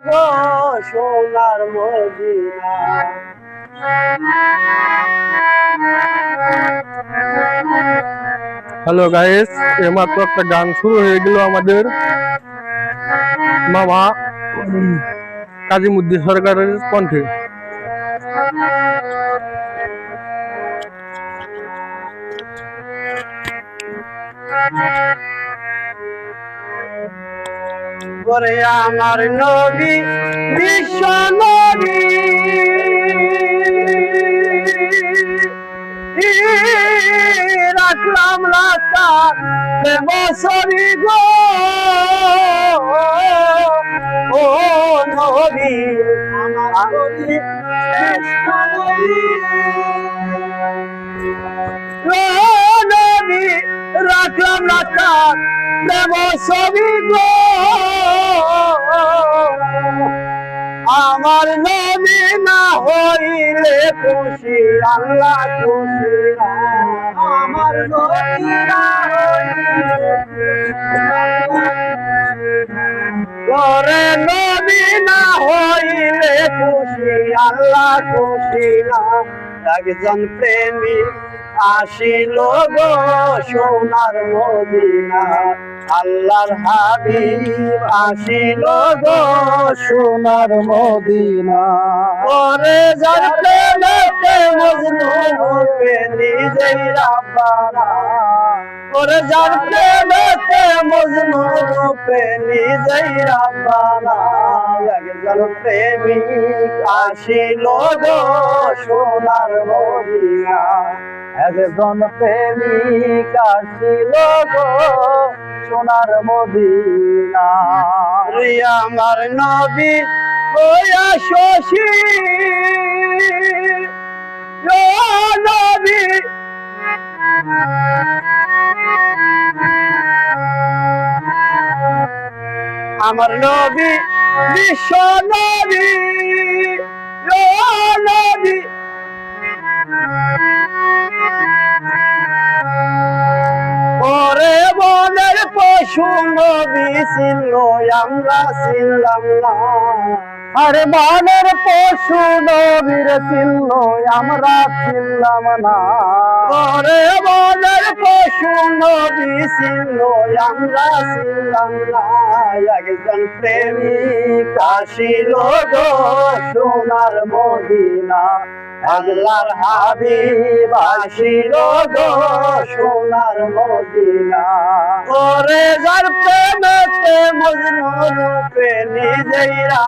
গো সোনার Medina. Hello guys, এইমাত্র একটা গান শুরু হয়ে গেল আমাদের মামা কাজীমুদ্দিন সরকারের কণ্ঠে। ওরে আমার নবী বিশ্ব নবী, রাখলাম রাস্তা বছরী গো ও নবী আমার নবী বিশ্ব নবী, নবী রাখলাম রাস্তা বছরী গো আমার নবী না হইলে খুশি আল্লাহ খুশি না, আমার নবী না হইলে নবী না হইলে খুশি আল্লাহ খুশি না। একজন প্রেমী আসিল গো সোনার মদিনা, আল্লাহর হাবিব আসিল গো সোনার মদিনা। ওরে যার প্রেমেতে মজনু রূপে নিজেই রাব্বানা, ওরে যার প্রেমেতে মজনু রূপে নিজেই রাব্বানা। একজন প্রেমিক আসিল গো সোনার মদিনা, একজন প্রেমিক আসিল গো সোনার মদিনা। রে আমার নবী ওয়া শশী ও নবী, আমার নবী বিশ্ব নবী ও নবী, ওরে বনের পশু নবী ছিল আমরা ছিলাম না, আরে বনের পশু নবীর ছিল আমরা ছিলাম না। ওরে বনের পশু নবী ছিল আমরা ছিলাম না। একজন প্রেমিক আসিল গো সোনার মদিনা, আল্লাহর হাবিব আসিল গো সোনার মদিনা। ওরে যার প্রেমেতে মজনু রূপে নিজেই